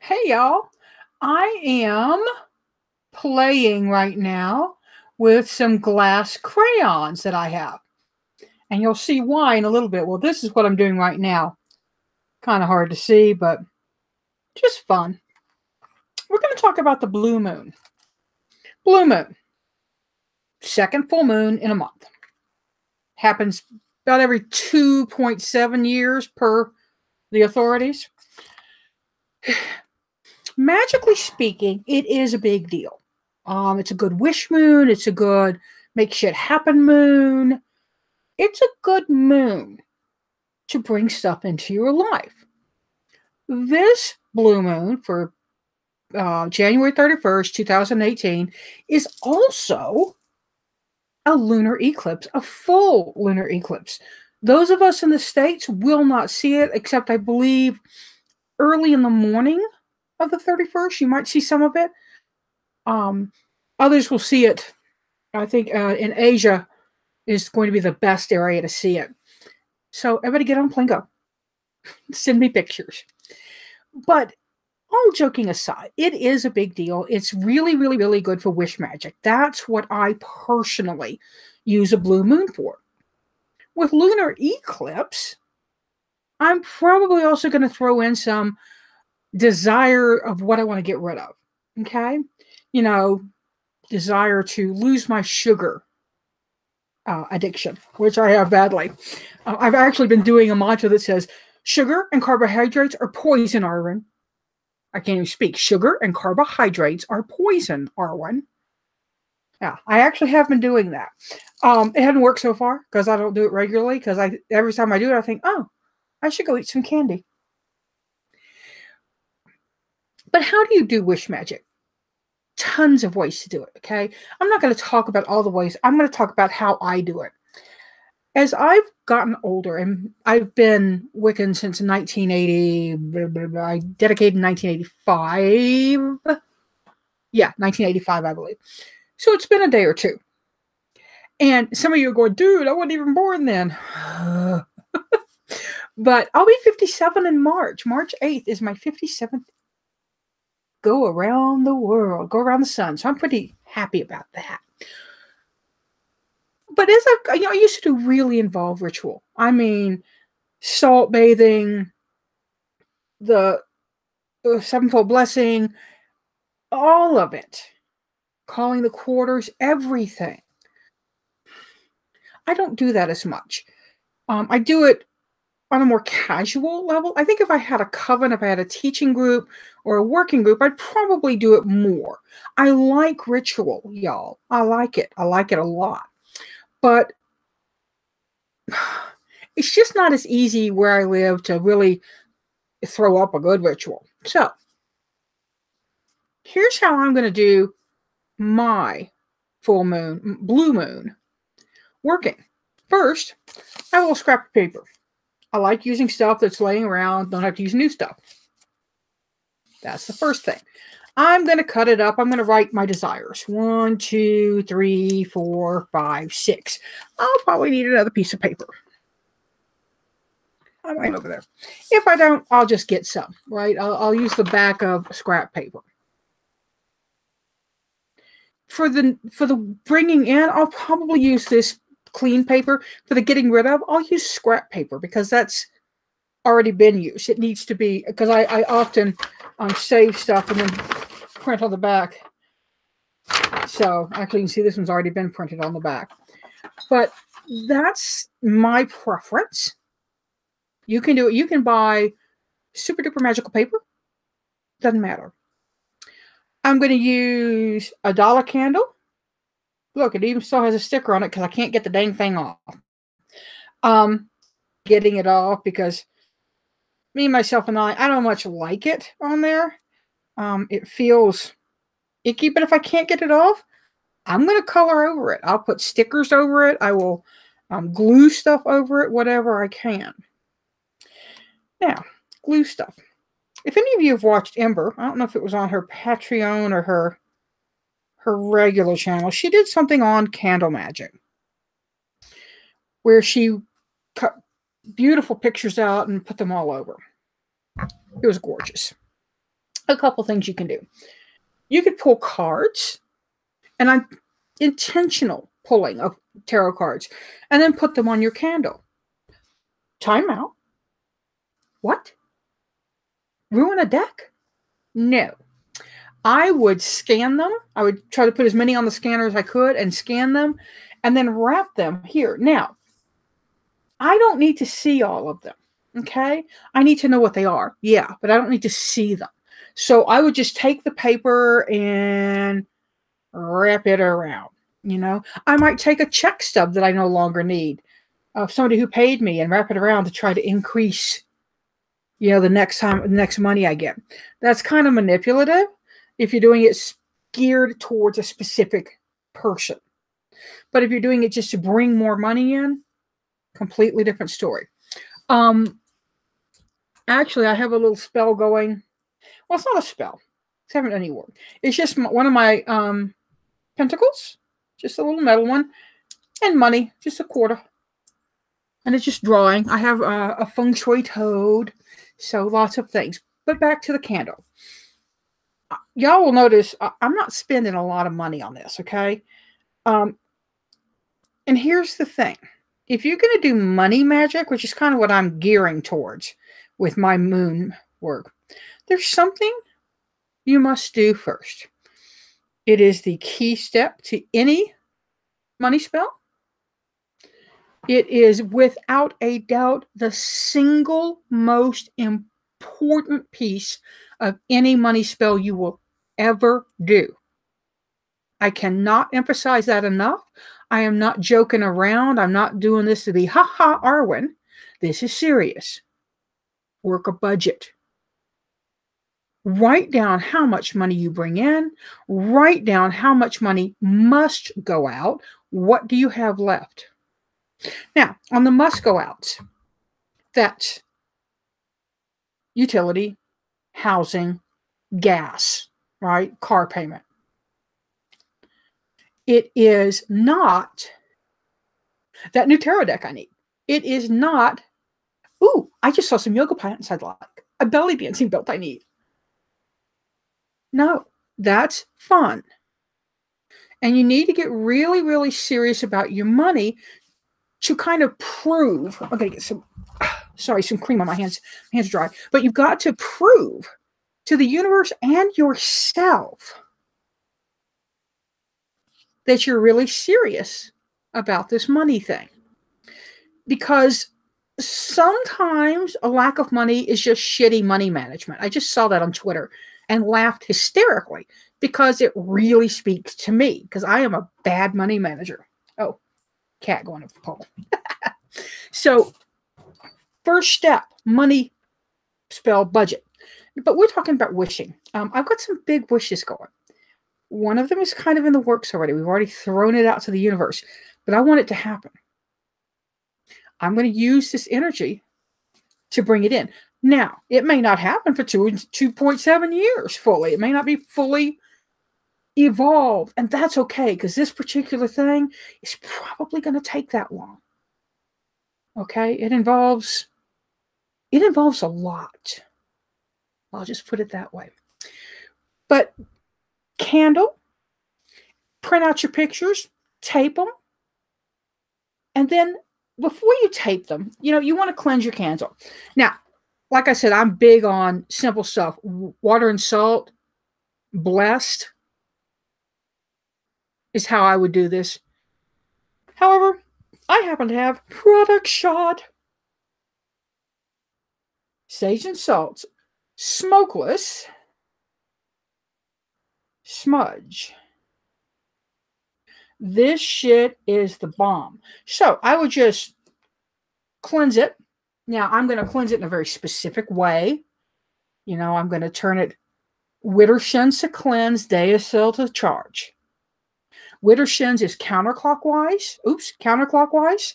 Hey y'all, I am playing right now with some glass crayons that I have. And you'll see why in a little bit. Well, this is what I'm doing right now. Kind of hard to see, but just fun. We're going to talk about the blue moon. Blue moon, second full moon in a month. Happens about every 2.7 years per the authorities. Magically speaking, it is a big deal. It's a good wish moon. It's a good make shit happen moon. It's a good moon to bring stuff into your life. This blue moon for January 31st, 2018, is also a lunar eclipse, a full lunar eclipse. Those of us in the States will not see it, except I believe early in the morning of the 31st. You might see some of it. Others will see it. I think in Asia is going to be the best area to see it. So everybody get on plane, go. Send me pictures. But all joking aside, it is a big deal. It's really, really, really good for wish magic. That's what I personally use a blue moon for. With lunar eclipse, I'm probably also going to throw in some desire of what I want to get rid of. Okay? Desire to lose my sugar addiction, which I have badly. I've actually been doing a mantra that says, sugar and carbohydrates are poison, Arwen. I can't even speak. Sugar and carbohydrates are poison, Arwen. Yeah, I actually have been doing that. It hasn't worked so far because I don't do it regularly, because every time I do it, I think, oh, I should go eat some candy. But how do you do wish magic? Tons of ways to do it, okay? I'm not going to talk about all the ways. I'm going to talk about how I do it. As I've gotten older, and I've been Wiccan since 1980, I dedicated in 1985. Yeah, 1985, I believe. So it's been a day or two. And some of you are going, dude, I wasn't even born then. But I'll be 57 in March. March 8th is my 57th go around the world, go around the sun. So I'm pretty happy about that. But as I used to do really involved ritual. I mean, salt bathing, the sevenfold blessing, all of it. Calling the quarters, everything. I don't do that as much. I do it on a more casual level. I think if I had a coven, if I had a teaching group or a working group, I'd probably do it more. I like ritual, y'all. I like it. I like it a lot. But it's just not as easy where I live to really throw up a good ritual. So here's how I'm going to do my full moon, blue moon, working. First, I will scrap paper. I like using stuff that's laying around, don't have to use new stuff. That's the first thing. I'm going to cut it up. I'm going to write my desires. 1, 2, 3, 4, 5, 6. I'll probably need another piece of paper. I might over there. If I don't, I'll just get some, right? I'll use the back of scrap paper. For the bringing in, I'll probably use this clean paper. For the getting rid of, I'll use scrap paper because that's already been used. It needs to be, because I often save stuff and then print on the back. So actually you can see this one's already been printed on the back. But that's my preference. You can do it. You can buy super duper magical paper. Doesn't matter. I'm going to use a dollar candle. Look, it even still has a sticker on it because I can't get the dang thing off. Getting it off because me, myself, and I don't much like it on there. It feels icky, but if I can't get it off, I'm going to color over it. I'll put stickers over it. I will glue stuff over it, whatever I can. Now, glue stuff. If any of you have watched Ember, I don't know if it was on her Patreon or her regular channel, she did something on candle magic where she cut beautiful pictures out and put them all over. It was gorgeous. a couple things you can do. You could pull cards, and I'm intentional pulling of tarot cards, and then put them on your candle. Time out. What? Ruin a deck? No. I would scan them. I would try to put as many on the scanner as I could and scan them and then wrap them here. Now, I don't need to see all of them, okay? I need to know what they are, yeah, but I don't need to see them. So I would just take the paper and wrap it around, you know? I might take a check stub that I no longer need of somebody who paid me and wrap it around to try to increase, you know, the next money I get. That's kind of manipulative if you're doing it geared towards a specific person. But if you're doing it just to bring more money in, completely different story. Actually, I have a little spell going. Well, it's not a spell. I haven't any word. It's just one of my pentacles, just a little metal one, and money, just a quarter. And it's just drawing. I have a feng shui toad, so lots of things. But back to the candle. Y'all will notice I'm not spending a lot of money on this, okay? And here's the thing. If you're going to do money magic, which is kind of what I'm gearing towards with my moon work, there's something you must do first. It is the key step to any money spell. It is without a doubt the single most important piece of any money spell you will ever do. I cannot emphasize that enough. I am not joking around. I'm not doing this to be, ha, Arwen. This is serious. Work a budget. Write down how much money you bring in. Write down how much money must go out. What do you have left? Now, on the must go outs, that's utility, housing, gas, right? Car payment. It is not that new tarot deck I need. It is not, ooh, I just saw some yoga pants I'd like. A belly dancing belt I need. No, that's fun. And you need to get really, really serious about your money to kind of prove, I'm going to get some cream on my hands. My hands are dry. But you've got to prove to the universe and yourself that you're really serious about this money thing. Because sometimes a lack of money is just shitty money management. I just saw that on Twitter and laughed hysterically because it really speaks to me because I am a bad money manager. Oh, cat going up the pole. So, first step, money spell budget. But we're talking about wishing. I've got some big wishes going. One of them is kind of in the works already. We've already thrown it out to the universe, but I want it to happen. I'm going to use this energy to bring it in. Now, it may not happen for 2.7 years fully. It may not be fully evolved, and that's okay because this particular thing is probably going to take that long. Okay? It involves a lot. I'll just put it that way. But candle, print out your pictures, tape them, and then before you tape them, you want to cleanse your candle. Now, like I said, I'm big on simple stuff. Water and salt, blessed is how I would do this. However, I happen to have product shot. Sage and salt, smokeless, smudge. This shit is the bomb. So I would just cleanse it. Now I'm going to cleanse it in a very specific way. I'm going to turn it Widdershins to cleanse, Deicil to charge. Widdershins is counterclockwise. Counterclockwise.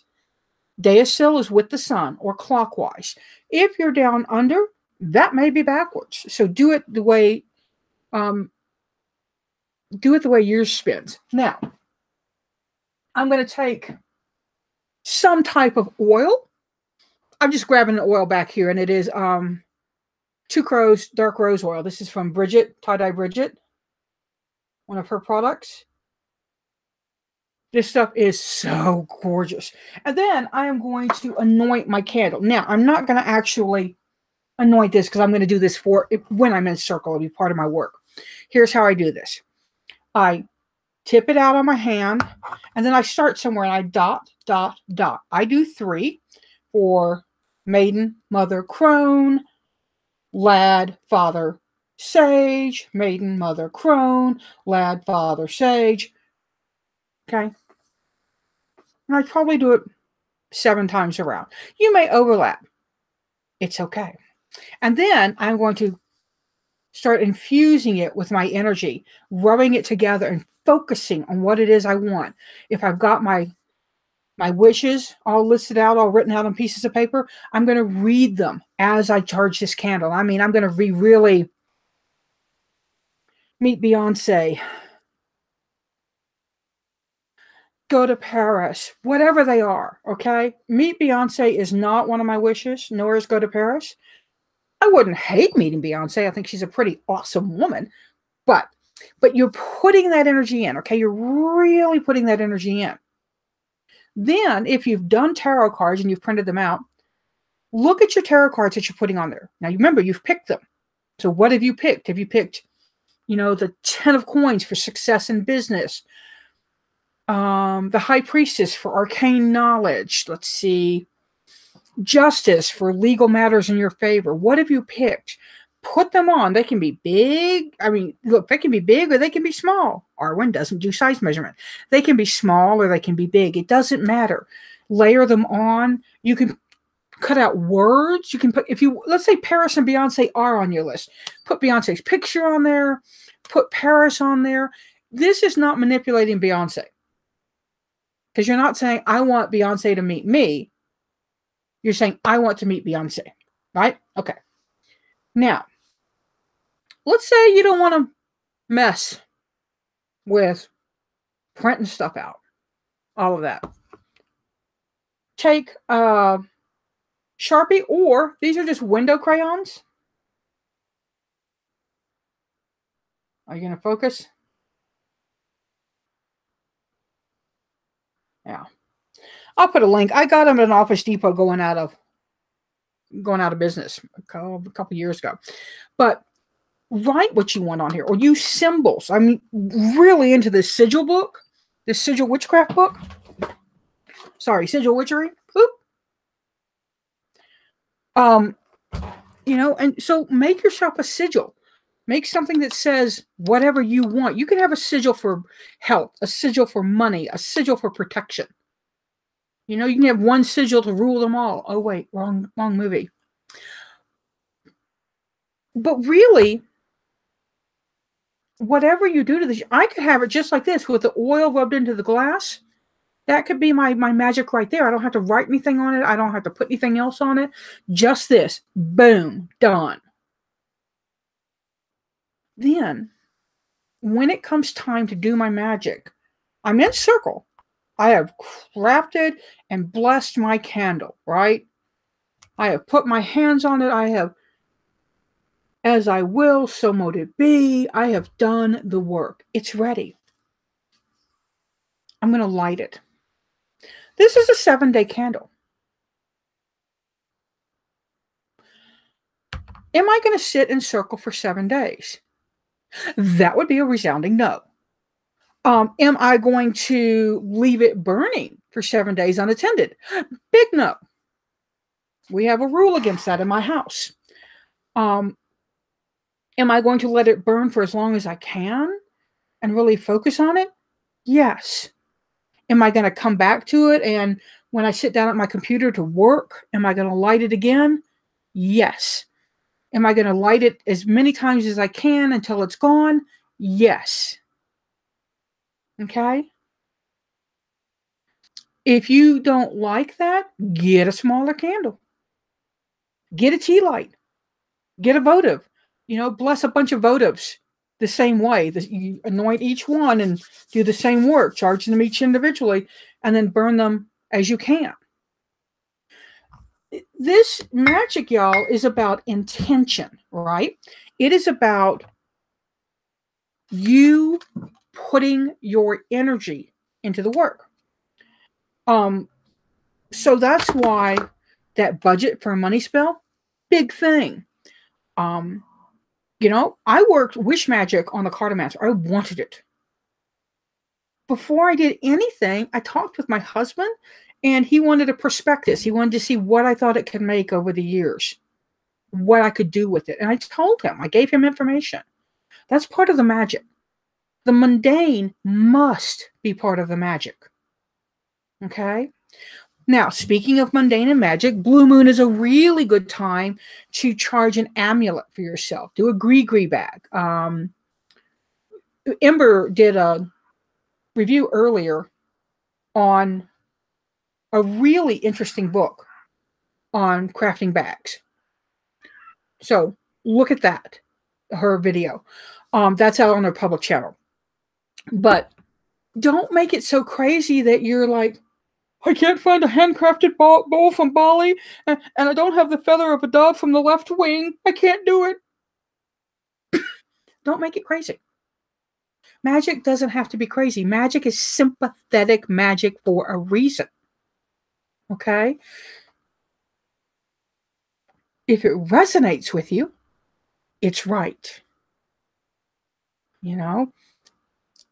Deicil is with the sun or clockwise. If you're down under, that may be backwards. So do it the way yours spins. Now, I'm going to take some type of oil. I'm just grabbing the oil back here, and it is Two Crows Dark Rose Oil. This is from Bridget, Tie-Dye Bridget, one of her products. This stuff is so gorgeous. And then I am going to anoint my candle. Now, I'm not going to actually anoint this because I'm going to do this for when I'm in circle. It'll be part of my work. Here's how I do this. I tip it out on my hand, and then I start somewhere, and I dot, dot, dot. I do 3 for maiden, mother, crone, lad, father, sage, maiden, mother, crone, lad, father, sage. Okay. And I probably do it 7 times around. You may overlap. It's okay. And then I'm going to start infusing it with my energy, rubbing it together and focusing on what it is I want. If I've got my wishes all listed out, all written out on pieces of paper, I'm going to read them as I charge this candle. I mean, I'm going to really meet Beyonce, go to Paris, whatever they are, okay? Meet Beyonce is not one of my wishes, nor is go to Paris. I wouldn't hate meeting Beyonce. I think she's a pretty awesome woman. But you're putting that energy in, okay? You're really putting that energy in. Then, if you've done tarot cards and you've printed them out, look at your tarot cards that you're putting on there. Now, remember, you've picked them. So what have you picked? Have you picked, the 10 of coins for success in business? The High Priestess for arcane knowledge. Let's see. Justice for legal matters in your favor. What have you picked? Put them on. They can be big. I mean, look, they can be big or they can be small. Arwen doesn't do size measurement. They can be small or they can be big. It doesn't matter. Layer them on. You can cut out words. You can put, let's say Paris and Beyonce are on your list. Put Beyonce's picture on there. Put Paris on there. This is not manipulating Beyonce. Because you're not saying, I want Beyonce to meet me. You're saying, I want to meet Beyonce. Right? Okay. Now, let's say you don't want to mess with printing stuff out. All of that. Take Sharpie, or these are just window crayons. Are you going to focus? Yeah. I'll put a link. I got them at an Office Depot going out of business a couple years ago. But write what you want on here, or use symbols. I'm really into this sigil book, this sigil witchcraft book. Sorry, sigil witchery. Oop. And so make yourself a sigil. Make something that says whatever you want. You can have a sigil for health, a sigil for money, a sigil for protection. You can have one sigil to rule them all. Oh, wait, wrong movie. But really, whatever you do to this, I could have it just like this with the oil rubbed into the glass. That could be my magic right there. I don't have to write anything on it. I don't have to put anything else on it. Just this. Boom. Done. Then, when it comes time to do my magic, I'm in circle. I have crafted and blessed my candle, right? I have put my hands on it. I have, as I will, so mote it be. I have done the work. It's ready. I'm going to light it. This is a 7-day candle. Am I going to sit in circle for 7 days? That would be a resounding no. Am I going to leave it burning for 7 days unattended? Big no. We have a rule against that in my house. Am I going to let it burn for as long as I can and really focus on it? Yes. Am I going to come back to it, and when I sit down at my computer to work, am I going to light it again? Yes. Am I going to light it as many times as I can until it's gone? Yes. Okay? If you don't like that, get a smaller candle. Get a tea light. Get a votive. Bless a bunch of votives the same way. You anoint each one and do the same work. Charge them each individually and then burn them as you can. This magic, y'all, is about intention, right? It is about you putting your energy into the work. So that's why that budget for a money spell, big thing. I worked wish magic on the Cartomancer. I wanted it. Before I did anything, I talked with my husband, and he wanted a prospectus. He wanted to see what I thought it could make over the years, what I could do with it. And I told him, I gave him information. That's part of the magic. The mundane must be part of the magic. Okay? Now, speaking of mundane and magic, Blue Moon is a really good time to charge an amulet for yourself. Do a gree bag. Ember did a review earlier on a really interesting book on crafting bags. So look at that, her video. That's out on her public channel. But don't make it so crazy that you're like, I can't find a handcrafted bowl from Bali, and I don't have the feather of a dove from the left wing. I can't do it. Don't make it crazy. Magic doesn't have to be crazy. Magic is sympathetic magic for a reason. Okay? If it resonates with you, it's right.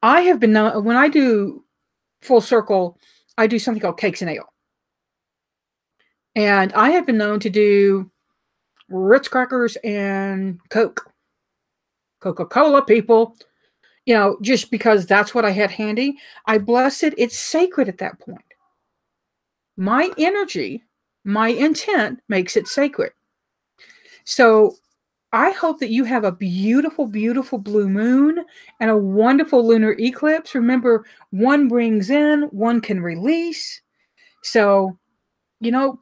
I have been known, when I do full circle, I do something called cakes and ale. And I have been known to do Ritz crackers and Coke. Coca-Cola, people. Just because that's what I had handy. I bless it. It's sacred at that point. My energy, my intent makes it sacred. So I hope that you have a beautiful, beautiful blue moon and a wonderful lunar eclipse. Remember, one brings in, one can release. So,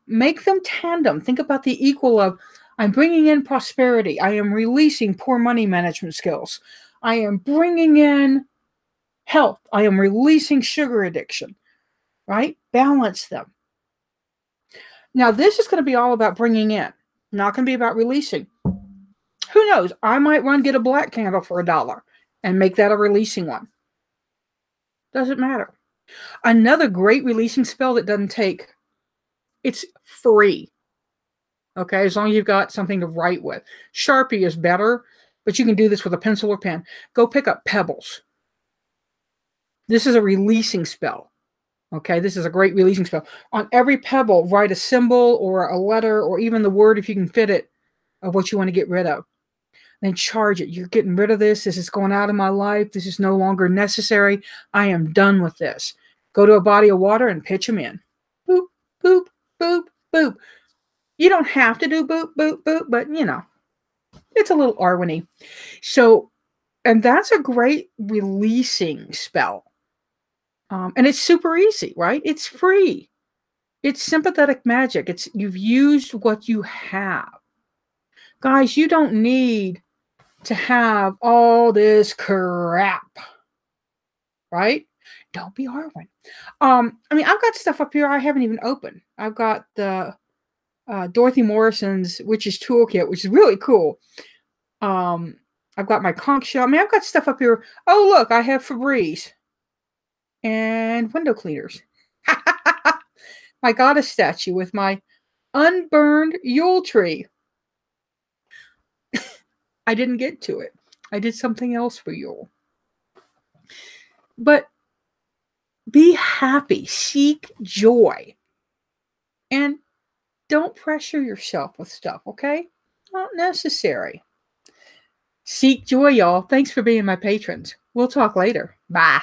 make them tandem. Think about the equal of, I'm bringing in prosperity. I am releasing poor money management skills. I am bringing in health. I am releasing sugar addiction, right? Balance them. Now, this is going to be all about bringing in, not going to be about releasing. Who knows? I might get a black candle for $1 and make that a releasing one. Doesn't matter. Another great releasing spell that doesn't take, it's free. Okay, as long as you've got something to write with. Sharpie is better, but you can do this with a pencil or pen. Go pick up pebbles. This is a releasing spell. Okay, this is a great releasing spell. On every pebble, write a symbol or a letter or even the word, if you can fit it, of what you want to get rid of. Then charge it. You're getting rid of this. This is going out of my life. This is no longer necessary. I am done with this. Go to a body of water and pitch them in. Boop, boop, boop, boop. You don't have to do boop, boop, boop, but it's a little Arwen-y. So, and that's a great releasing spell. And it's super easy, right? It's free. It's sympathetic magic. You've used what you have. Guys, you don't need to have all this crap, right? Don't be Arwen. I've got stuff up here I haven't even opened. I've got the Dorothy Morrison's Witch's Toolkit, which is really cool. I've got my conch shell. I've got stuff up here. Oh, look, I have Febreze and window cleaners. My goddess statue with my unburned Yule tree. I didn't get to it. I did something else for Yule. But be happy. Seek joy. And don't pressure yourself with stuff, okay? Not necessary. Seek joy, y'all. Thanks for being my patrons. We'll talk later. Bye.